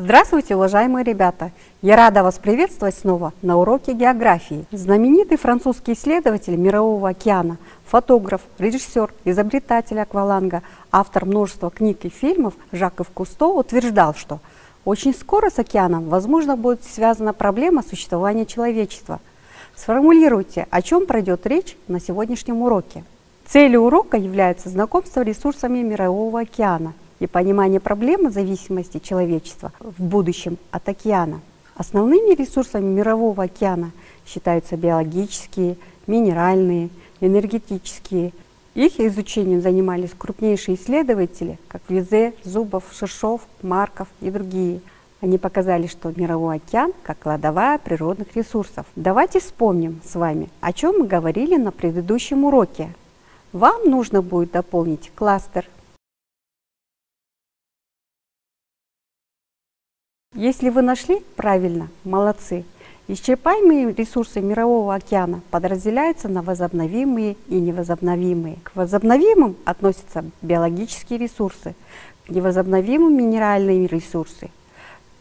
Здравствуйте, уважаемые ребята! Я рада вас приветствовать снова на уроке географии. Знаменитый французский исследователь Мирового океана, фотограф, режиссер, изобретатель акваланга, автор множества книг и фильмов Жак-Ив Кусто утверждал, что очень скоро с океаном, возможно, будет связана проблема существования человечества. Сформулируйте, о чем пройдет речь на сегодняшнем уроке. Целью урока является знакомство с ресурсами Мирового океана и понимание проблемы зависимости человечества в будущем от океана. Основными ресурсами Мирового океана считаются биологические, минеральные, энергетические. Их изучением занимались крупнейшие исследователи, как Визе, Зубов, Шершов, Марков и другие. Они показали, что Мировой океан как кладовая природных ресурсов. Давайте вспомним с вами, о чем мы говорили на предыдущем уроке. Вам нужно будет дополнить кластер. Если вы нашли правильно, молодцы. Исчерпаемые ресурсы Мирового океана подразделяются на возобновимые и невозобновимые. К возобновимым относятся биологические ресурсы, к невозобновимым минеральные ресурсы.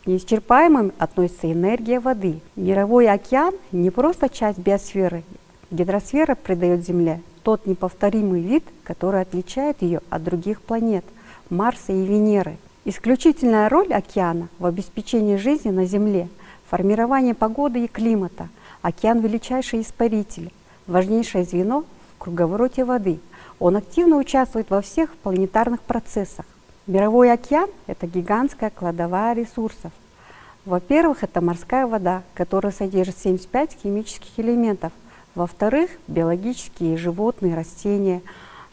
К неисчерпаемым относится энергия воды. Мировой океан не просто часть биосферы. Гидросфера придает Земле тот неповторимый вид, который отличает ее от других планет Марса и Венеры. Исключительная роль океана в обеспечении жизни на Земле, формировании погоды и климата. Океан – величайший испаритель, важнейшее звено в круговороте воды. Он активно участвует во всех планетарных процессах. Мировой океан – это гигантская кладовая ресурсов. Во-первых, это морская вода, которая содержит 75 химических элементов. Во-вторых, биологические животные, растения.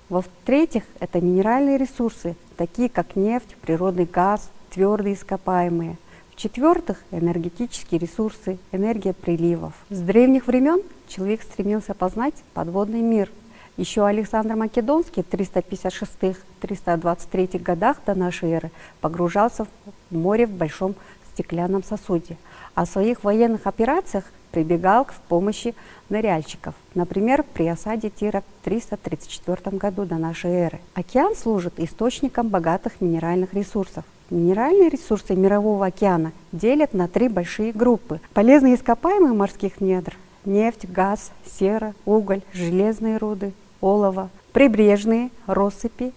В-третьих, это минеральные ресурсы, такие как нефть, природный газ, твердые ископаемые. В-четвертых, энергетические ресурсы, энергия приливов. С древних времен человек стремился познать подводный мир. Еще Александр Македонский в 356-323 годах до нашей эры погружался в море в большом стеклянном сосуде. А в своих военных операциях прибегал к помощи ныряльщиков, например, при осаде Тира в 334 году до нашей эры. Океан служит источником богатых минеральных ресурсов. Минеральные ресурсы Мирового океана делят на три большие группы. Полезные ископаемые морских недр, нефть, газ, сера, уголь, железные руды, олово. Прибрежные россыпи,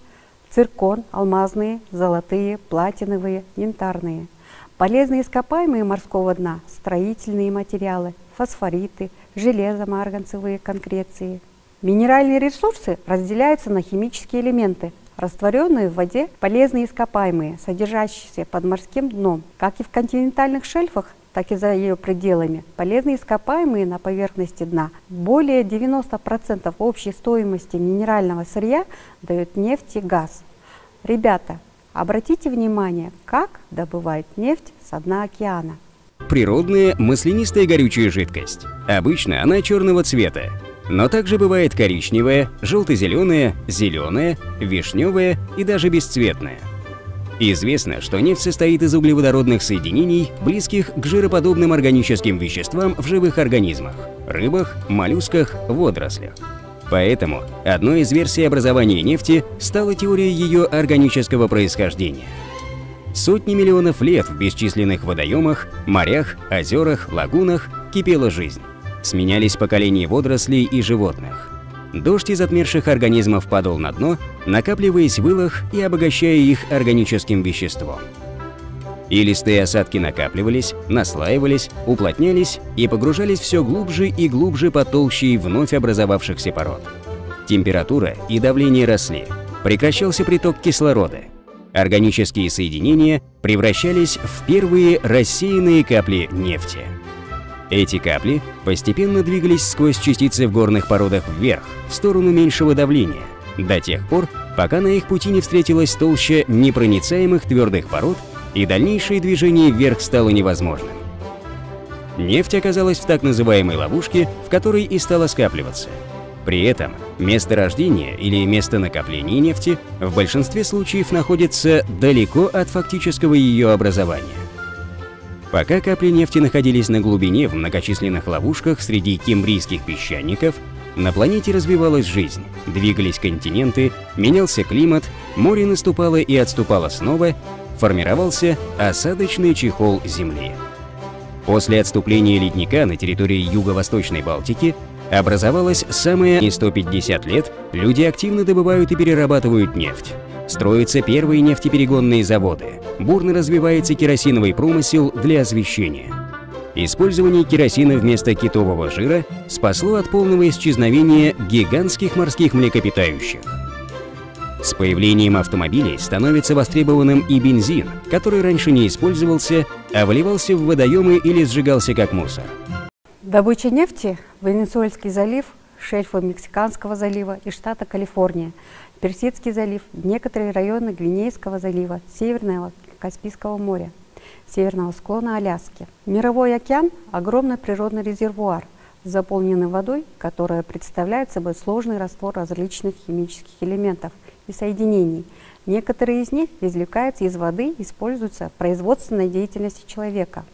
циркон, алмазные, золотые, платиновые, янтарные. Полезные ископаемые морского дна, строительные материалы, фосфориты, железо-марганцевые конкреции. Минеральные ресурсы разделяются на химические элементы, растворенные в воде полезные ископаемые, содержащиеся под морским дном. Как и в континентальных шельфах, так и за ее пределами, полезные ископаемые на поверхности дна. Более 90% общей стоимости минерального сырья дают нефть и газ. Ребята, обратите внимание, как добывают нефть со дна океана. Природная маслянистая горючая жидкость. Обычно она черного цвета, но также бывает коричневая, желто-зеленая, зеленая, вишневая и даже бесцветная. Известно, что нефть состоит из углеводородных соединений, близких к жироподобным органическим веществам в живых организмах – рыбах, моллюсках, водорослях. Поэтому одной из версий образования нефти стала теория ее органического происхождения. Сотни миллионов лет в бесчисленных водоемах, морях, озерах, лагунах кипела жизнь. Сменялись поколения водорослей и животных. Дождь из отмерших организмов падал на дно, накапливаясь в илах и обогащая их органическим веществом. Илистые осадки накапливались, наслаивались, уплотнялись и погружались все глубже и глубже под толщей вновь образовавшихся пород. Температура и давление росли, прекращался приток кислорода. Органические соединения превращались в первые рассеянные капли нефти. Эти капли постепенно двигались сквозь частицы в горных породах вверх, в сторону меньшего давления, до тех пор, пока на их пути не встретилась толща непроницаемых твердых пород, и дальнейшее движение вверх стало невозможным. Нефть оказалась в так называемой ловушке, в которой и стала скапливаться. При этом место рождения или место накопления нефти в большинстве случаев находится далеко от фактического ее образования. Пока капли нефти находились на глубине в многочисленных ловушках среди кембрийских песчаников, На планете развивалась жизнь, двигались континенты, менялся климат, море наступало и отступало снова, формировался осадочный чехол Земли. После отступления ледника на территории Юго-Восточной Балтики образовалась самая не 150 лет, люди активно добывают и перерабатывают нефть. Строятся первые нефтеперегонные заводы, бурно развивается керосиновый промысел для освещения. Использование керосина вместо китового жира спасло от полного исчезновения гигантских морских млекопитающих. С появлением автомобилей становится востребованным и бензин, который раньше не использовался, а выливался в водоемы или сжигался как мусор. Добыча нефти – Венесуэльский залив, шельфы Мексиканского залива и штата Калифорния, Персидский залив, некоторые районы Гвинейского залива, Северного Каспийского моря, северного склона Аляски. Мировой океан – огромный природный резервуар, заполненный водой, которая представляет собой сложный раствор различных химических элементов и соединений. Некоторые из них извлекаются из воды и используются в производственной деятельности человека.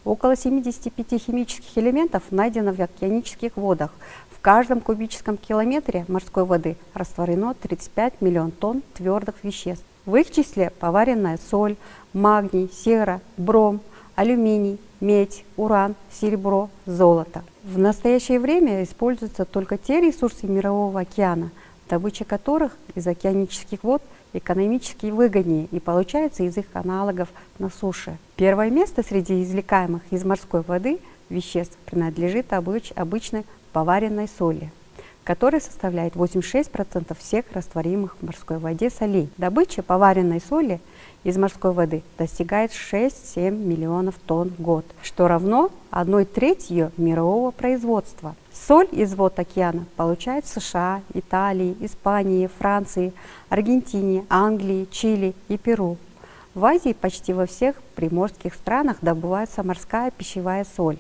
Около 75 химических элементов найдено в океанических водах. В каждом кубическом километре морской воды растворено 35 миллионов тонн твердых веществ. В их числе поваренная соль, магний, сера, бром, алюминий, медь, уран, серебро, золото. В настоящее время используются только те ресурсы Мирового океана, добыча которых из океанических вод экономически выгоднее и получается из их аналогов на суше. Первое место среди извлекаемых из морской воды веществ принадлежит обычной поваренной соли, которая составляет 86% всех растворимых в морской воде солей. Добыча поваренной соли из морской воды достигает 6-7 миллионов тонн в год, что равно 1/3 ее мирового производства. Соль из вод океана получают в США, Италии, Испании, Франции, Аргентине, Англии, Чили и Перу. В Азии почти во всех приморских странах добывается морская пищевая соль.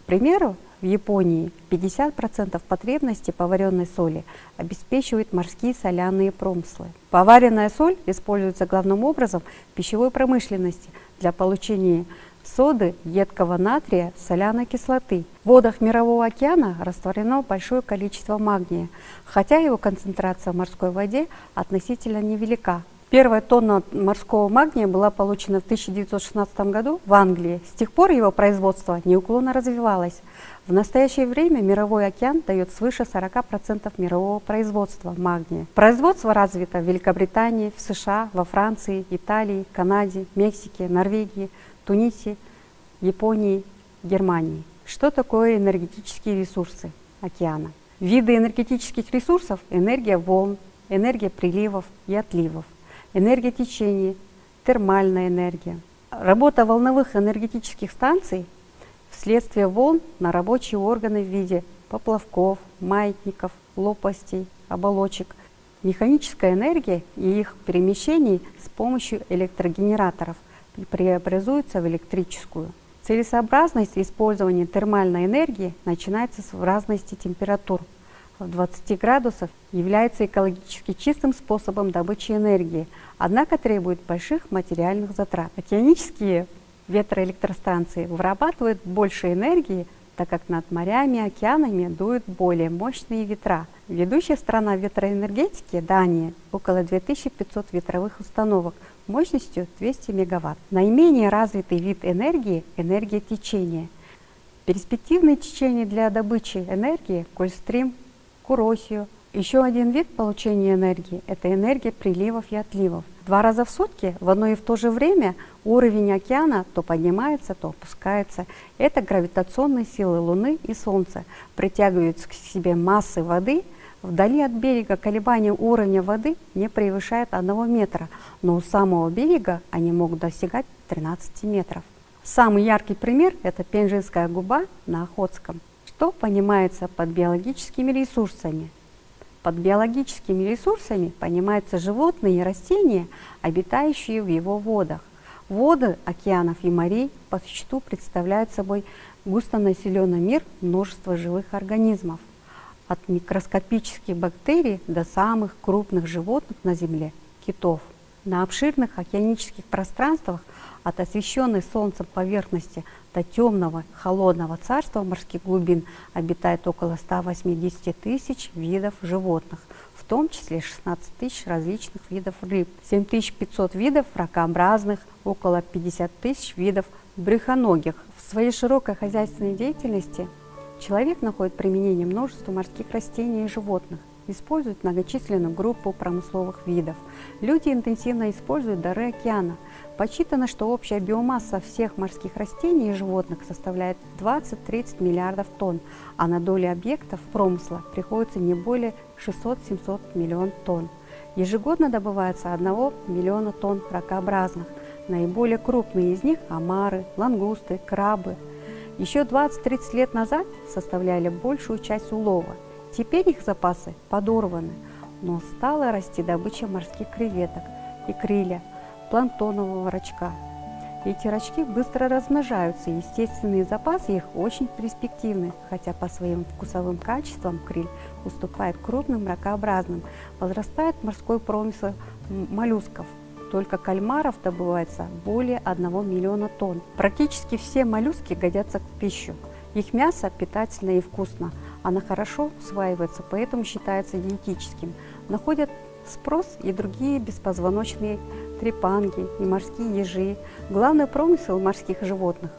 К примеру, в Японии 50% потребности поваренной соли обеспечивают морские соляные промыслы. Поваренная соль используется главным образом в пищевой промышленности для получения соды, едкого натрия, соляной кислоты. В водах Мирового океана растворено большое количество магния, хотя его концентрация в морской воде относительно невелика. Первая тонна морского магния была получена в 1916 году в Англии. С тех пор его производство неуклонно развивалось. В настоящее время Мировой океан дает свыше 40% мирового производства магния. Производство развито в Великобритании, в США, во Франции, Италии, Канаде, Мексике, Норвегии, Тунисе, Японии, Германии. Что такое энергетические ресурсы океана? Виды энергетических ресурсов – энергия волн, энергия приливов и отливов, энергия течения, термальная энергия. Работа волновых энергетических станций вследствие волн на рабочие органы в виде поплавков, маятников, лопастей, оболочек. Механическая энергия и их перемещение с помощью электрогенераторов преобразуется в электрическую. Целесообразность использования термальной энергии начинается с разности температур. В 20 градусов является экологически чистым способом добычи энергии, однако требует больших материальных затрат. Океанические ветроэлектростанции вырабатывают больше энергии, так как над морями и океанами дуют более мощные ветра. Ведущая страна ветроэнергетики, Дания, около 2500 ветровых установок мощностью 200 мегаватт. Наименее развитый вид энергии – энергия течения. Перспективные течения для добычи энергии – Гольфстрим, Куросио. Еще один вид получения энергии – это энергия приливов и отливов. 2 раза в сутки в одно и в то же время уровень океана то поднимается, то опускается. Это гравитационные силы Луны и Солнца притягивают к себе массы воды. Вдали от берега колебания уровня воды не превышает 1 метра, но у самого берега они могут достигать 13 метров. Самый яркий пример – это Пенжинская губа на Охотском. Что понимается под биологическими ресурсами? Под биологическими ресурсами понимаются животные и растения, обитающие в его водах. Воды океанов и морей по существу представляют собой густонаселенный мир множества живых организмов. От микроскопических бактерий до самых крупных животных на Земле – китов. На обширных океанических пространствах от освещенной солнцем поверхности до темного холодного царства морских глубин обитает около 180 тысяч видов животных, в том числе 16 тысяч различных видов рыб, 7500 видов ракообразных, около 50 тысяч видов брюхоногих. В своей широкой хозяйственной деятельности человек находит применение множеству морских растений и животных, используют многочисленную группу промысловых видов. Люди интенсивно используют дары океана. Подсчитано, что общая биомасса всех морских растений и животных составляет 20-30 миллиардов тонн, а на долю объектов промысла приходится не более 600-700 миллионов тонн. Ежегодно добывается 1 миллиона тонн ракообразных. Наиболее крупные из них – омары, лангусты, крабы. Еще 20-30 лет назад составляли большую часть улова. Теперь их запасы подорваны, но стала расти добыча морских креветок, икрилля, планктонового рачка. Эти рачки быстро размножаются, и естественные запасы их очень перспективны, хотя по своим вкусовым качествам криль уступает крупным ракообразным. Возрастает морской промысел моллюсков. Только кальмаров добывается более 1 миллиона тонн. Практически все моллюски годятся к пищу. Их мясо питательно и вкусно. Оно хорошо усваивается, поэтому считается диетическим. Находят спрос и другие беспозвоночные трепанги и морские ежи. Главный промысел морских животных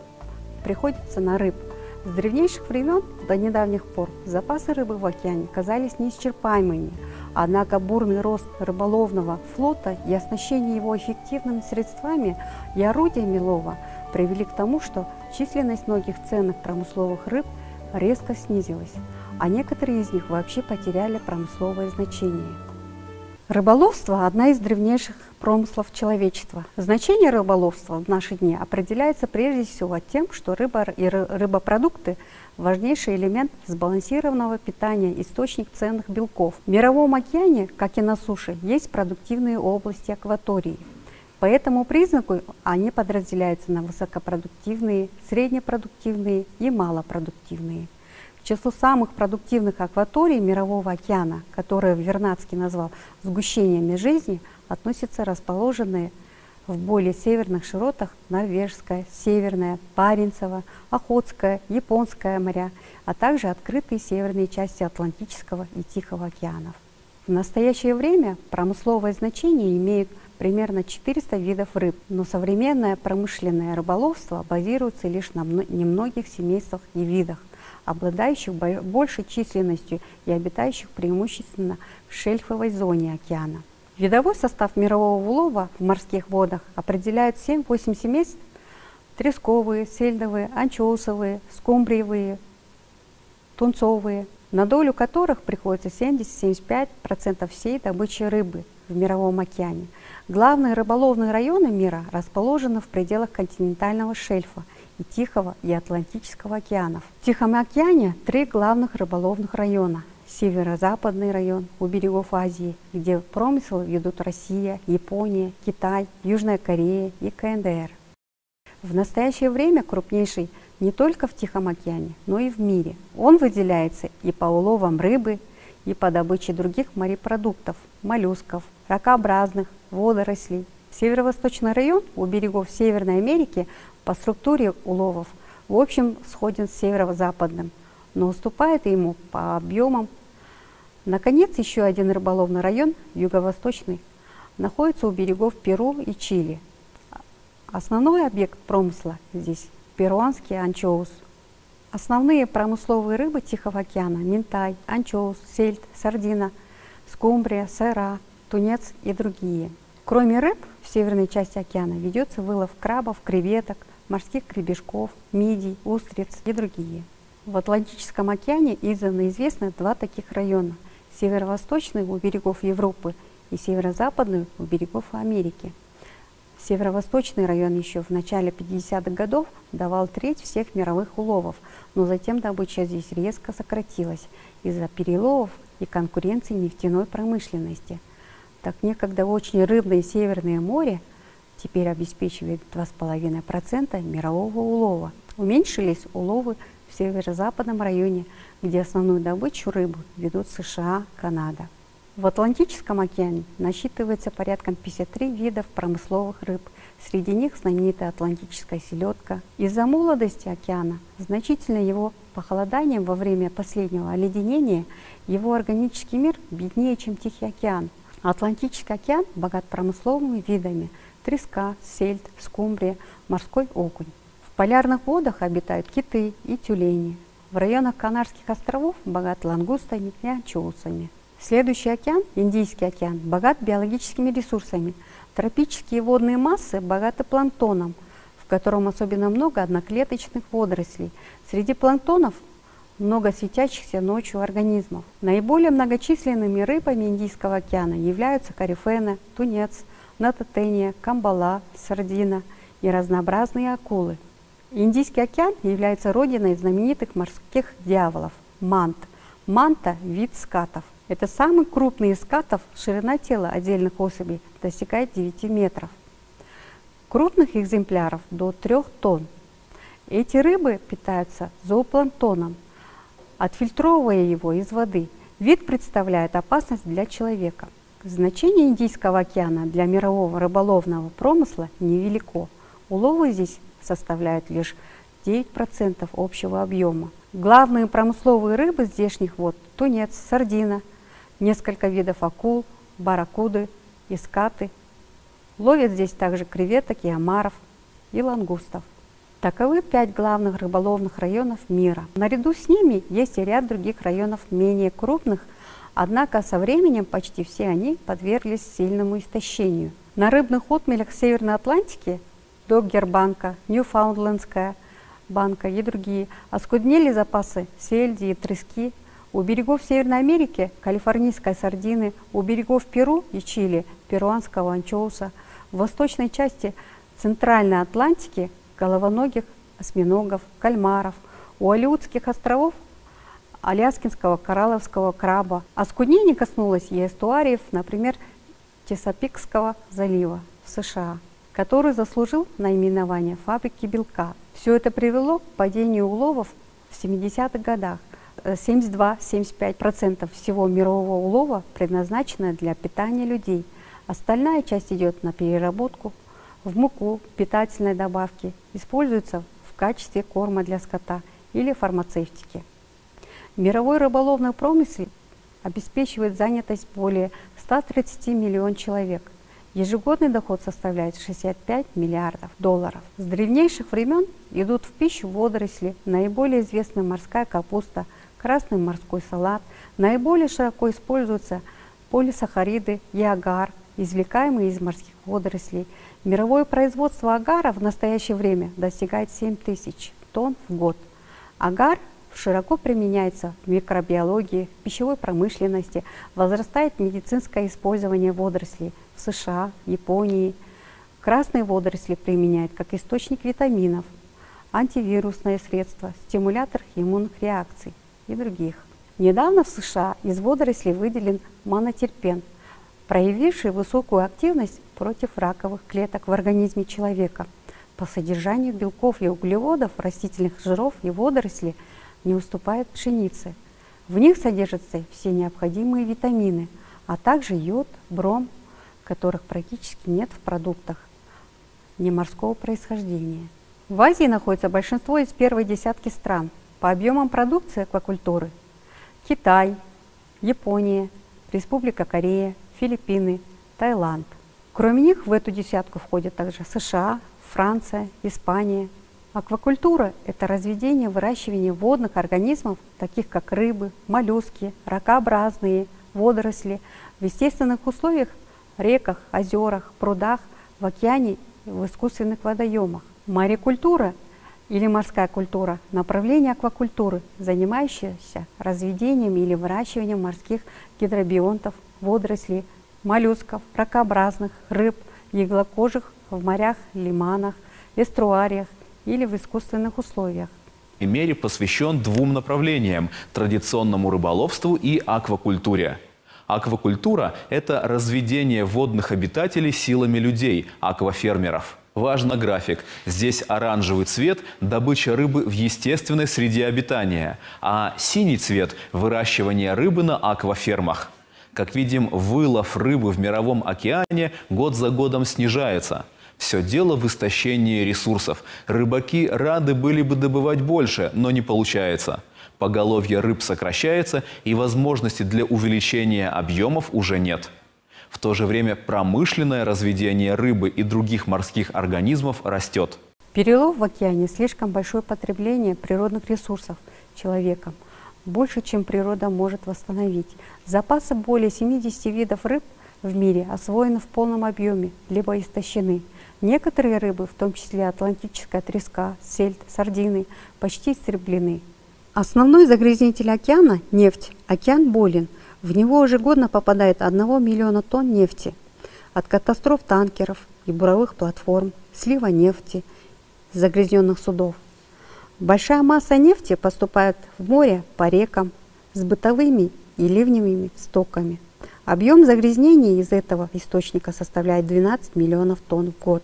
приходится на рыб. С древнейших времен до недавних пор запасы рыбы в океане казались неисчерпаемыми. Однако бурный рост рыболовного флота и оснащение его эффективными средствами и орудиями лова привели к тому, что численность многих ценных промысловых рыб резко снизилась, а некоторые из них вообще потеряли промысловое значение. Рыболовство – одна из древнейших промыслов человечества. Значение рыболовства в наши дни определяется прежде всего тем, что рыба и рыбопродукты – важнейший элемент сбалансированного питания, источник ценных белков. В Мировом океане, как и на суше, есть продуктивные области акватории. По этому признаку они подразделяются на высокопродуктивные, среднепродуктивные и малопродуктивные. К числу самых продуктивных акваторий Мирового океана, которые Вернадский назвал сгущениями жизни, относятся расположенные в более северных широтах Норвежское, Северное, Баренцево, Охотское, Японское моря, а также открытые северные части Атлантического и Тихого океанов. В настоящее время промысловое значение имеют примерно 400 видов рыб, но современное промышленное рыболовство базируется лишь на немногих семействах и видах, обладающих большей численностью и обитающих преимущественно в шельфовой зоне океана. Видовой состав мирового улова в морских водах определяют 7-8 семейств: тресковые, сельдовые, анчоусовые, скумбриевые, тунцовые, на долю которых приходится 70-75% всей добычи рыбы в Мировом океане. Главные рыболовные районы мира расположены в пределах континентального шельфа и Тихого и Атлантического океанов. В Тихом океане 3 главных рыболовных района. Северо-западный район у берегов Азии, где промысел ведут Россия, Япония, Китай, Южная Корея и КНДР. В настоящее время крупнейший не только в Тихом океане, но и в мире. Он выделяется и по уловам рыбы, и по добыче других морепродуктов, моллюсков, ракообразных, водорослей. Северо-восточный район у берегов Северной Америки по структуре уловов в общем сходен с северо-западным, но уступает ему по объемам. Наконец, еще один рыболовный район, юго-восточный, находится у берегов Перу и Чили. Основной объект промысла здесь – перуанский анчоус. Основные промысловые рыбы Тихого океана – минтай, анчоус, сельдь, сардина, скумбрия, сайра, тунец и другие. Кроме рыб, в северной части океана ведется вылов крабов, креветок, морских гребешков, мидий, устриц и другие. В Атлантическом океане издавна известны 2 таких района – северо-восточный у берегов Европы и северо-западный у берегов Америки. Северо-восточный район еще в начале 50-х годов давал треть всех мировых уловов, но затем добыча здесь резко сократилась из-за переловов и конкуренции нефтяной промышленности. Так некогда очень рыбное Северное море теперь обеспечивает 2,5% мирового улова. Уменьшились уловы в северо-западном районе, где основную добычу рыбы ведут США, Канада. В Атлантическом океане насчитывается порядка 53 видов промысловых рыб. Среди них знаменитая атлантическая селедка. Из-за молодости океана, значительно его похолоданием во время последнего оледенения, его органический мир беднее, чем Тихий океан. Атлантический океан богат промысловыми видами – треска, сельдь, скумбрия, морской окунь. В полярных водах обитают киты и тюлени. В районах Канарских островов богат лангустами и анчоусами. Следующий океан, Индийский океан, богат биологическими ресурсами. Тропические водные массы богаты планктоном, в котором особенно много одноклеточных водорослей. Среди планктонов много светящихся ночью организмов. Наиболее многочисленными рыбами Индийского океана являются корифена, тунец, натотения, камбала, сардина и разнообразные акулы. Индийский океан является родиной знаменитых морских дьяволов – мант. Манта – вид скатов. Это самый крупный из скатов, ширина тела отдельных особей достигает 9 метров. Крупных экземпляров до 3 тонн. Эти рыбы питаются зоопланктоном, отфильтровывая его из воды. Вид представляет опасность для человека. Значение Индийского океана для мирового рыболовного промысла невелико. Уловы здесь составляют лишь 9% общего объема. Главные промысловые рыбы здешних вод – тунец, сардина, несколько видов акул, барракуды и скаты. Ловят здесь также креветок и омаров и лангустов. Таковы 5 главных рыболовных районов мира. Наряду с ними есть и ряд других районов менее крупных, однако со временем почти все они подверглись сильному истощению. На рыбных отмелях Северной Атлантики – Доггер-банка, Ньюфаундлендская банка и другие – оскуднели запасы сельди и трески. У берегов Северной Америки – калифорнийской сардины, у берегов Перу и Чили – перуанского анчоуса, в восточной части Центральной Атлантики – головоногих осьминогов, кальмаров, у Алеутских островов – аляскинского коралловского краба. Оскуднение коснулось и эстуариев, например, Чесапикского залива в США, который заслужил наименование фабрики белка. Все это привело к падению уловов в 70-х годах. 72-75% всего мирового улова предназначено для питания людей. Остальная часть идет на переработку, в муку, питательной добавки, используется в качестве корма для скота или фармацевтики. Мировой рыболовный промысел обеспечивает занятость более 130 миллионов человек. Ежегодный доход составляет 65 миллиардов долларов. С древнейших времен идут в пищу водоросли, наиболее известна морская капуста, красный морской салат. Наиболее широко используются полисахариды и агар, извлекаемые из морских водорослей. Мировое производство агара в настоящее время достигает 7000 тонн в год. Агар широко применяется в микробиологии, в пищевой промышленности, возрастает медицинское использование водорослей в США, Японии. Красные водоросли применяют как источник витаминов, антивирусное средство, стимулятор иммунных реакций и других. Недавно в США из водорослей выделен монотерпен, проявивший высокую активность против раковых клеток в организме человека. По содержанию белков и углеводов растительных жиров и водорослей не уступает пшенице. В них содержатся все необходимые витамины, а также йод, бром, которых практически нет в продуктах неморского происхождения. В Азии находится большинство из первой десятки стран по объемам продукции аквакультуры: Китай, Япония, Республика Корея, Филиппины, Таиланд. Кроме них в эту десятку входят также США, Франция, Испания. Аквакультура – это разведение, выращивание водных организмов, таких как рыбы, моллюски, ракообразные, водоросли, в естественных условиях – реках, озерах, прудах, в океане и в искусственных водоемах. Морекультура или морская культура – направление аквакультуры, занимающееся разведением или выращиванием морских гидробионтов, водорослей, моллюсков, ракообразных, рыб, иглокожих в морях, лиманах, эстуариях или в искусственных условиях. Мере посвящен 2 направлениям – традиционному рыболовству и аквакультуре. Аквакультура – это разведение водных обитателей силами людей, аквафермеров. Важно график. Здесь оранжевый цвет – добыча рыбы в естественной среде обитания, а синий цвет – выращивание рыбы на аквафермах. Как видим, вылов рыбы в Мировом океане год за годом снижается. Все дело в истощении ресурсов. Рыбаки рады были бы добывать больше, но не получается. Поголовье рыб сокращается, и возможности для увеличения объемов уже нет. В то же время промышленное разведение рыбы и других морских организмов растет. Перелов в океане – слишком большое потребление природных ресурсов человеком, больше, чем природа может восстановить. Запасы более 70 видов рыб в мире освоены в полном объеме, либо истощены. Некоторые рыбы, в том числе атлантическая треска, сельдь, сардины, почти истреблены. Основной загрязнитель океана – нефть. Океан болен. В него ежегодно попадает 1 миллиона тонн нефти. От катастроф танкеров и буровых платформ, слива нефти, загрязненных судов. Большая масса нефти поступает в море по рекам с бытовыми и ливневыми стоками. Объем загрязнений из этого источника составляет 12 миллионов тонн в год.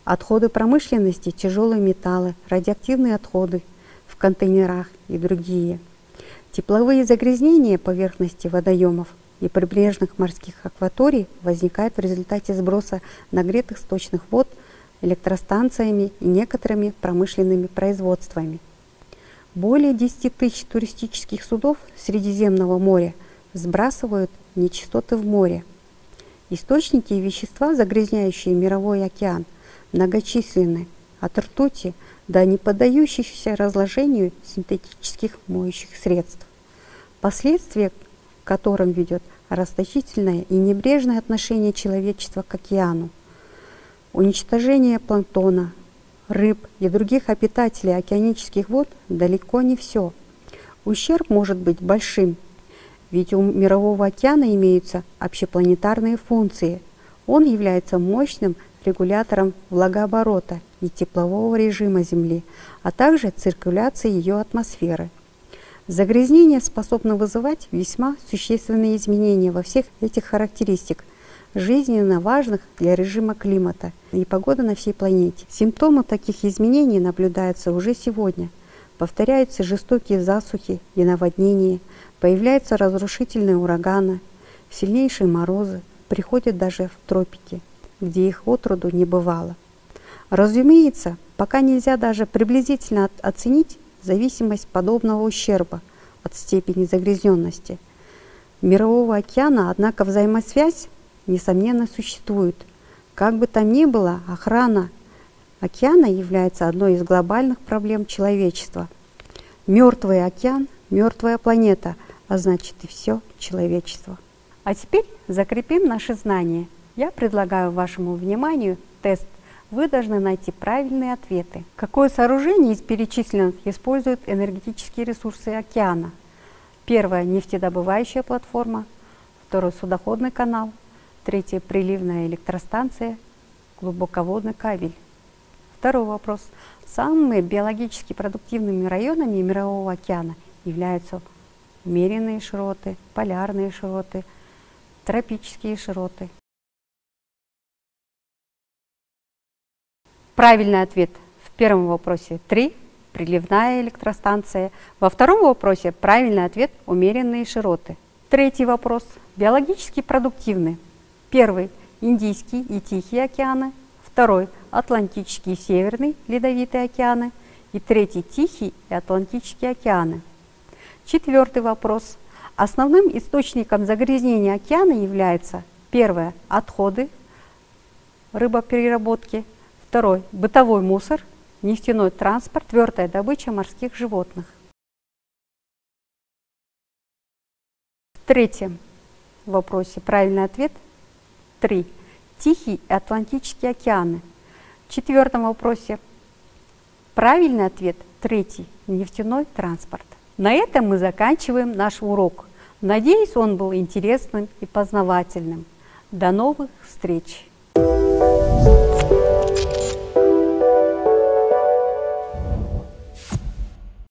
Отходы промышленности, тяжелые металлы, радиоактивные отходы в контейнерах и другие. Тепловые загрязнения поверхности водоемов и прибрежных морских акваторий возникают в результате сброса нагретых сточных вод электростанциями и некоторыми промышленными производствами. Более 10 тысяч туристических судов Средиземного моря сбрасывают нечистоты в море. Источники и вещества, загрязняющие Мировой океан, многочисленны, от ртути до не поддающихся разложению синтетических моющих средств. Последствия к которым ведет расточительное и небрежное отношение человечества к океану. Уничтожение планктона, рыб и других обитателей океанических вод далеко не все. Ущерб может быть большим, ведь у Мирового океана имеются общепланетарные функции. Он является мощным регулятором влагооборота и теплового режима Земли, а также циркуляции ее атмосферы. Загрязнение способно вызывать весьма существенные изменения во всех этих характеристиках, жизненно важных для режима климата и погоды на всей планете. Симптомы таких изменений наблюдаются уже сегодня. Повторяются жестокие засухи и наводнения, появляются разрушительные ураганы, сильнейшие морозы, приходят даже в тропики, где их отроду не бывало. Разумеется, пока нельзя даже приблизительно оценить зависимость подобного ущерба от степени загрязненности Мирового океана, однако взаимосвязь, несомненно, существует. Как бы там ни было, охрана океана является одной из глобальных проблем человечества. Мертвый океан – мертвая планета, а значит и все человечество. А теперь закрепим наши знания. Я предлагаю вашему вниманию тест. Вы должны найти правильные ответы. Какое сооружение из перечисленных использует энергетические ресурсы океана? Первое – нефтедобывающая платформа. Второй – судоходный канал. Третье – приливная электростанция. Глубоководный кабель. Второй вопрос. Самыми биологически продуктивными районами Мирового океана являются умеренные широты, полярные широты, тропические широты. Правильный ответ в первом вопросе 3, приливная электростанция. Во втором вопросе правильный ответ – умеренные широты. Третий вопрос. Биологически продуктивны. Первый – Индийский и Тихий океаны. Второй – Атлантический и Северный ледовитые океаны. И третий – Тихий и Атлантический океаны. Четвертый вопрос. Основным источником загрязнения океана является первое – отходы рыбопереработки. Второй – бытовой мусор, нефтяной транспорт, четвертое – добыча морских животных. В третьем вопросе правильный ответ 3. Тихий и Атлантический океаны. В четвертом вопросе правильный ответ 3. Нефтяной транспорт. На этом мы заканчиваем наш урок. Надеюсь, он был интересным и познавательным. До новых встреч!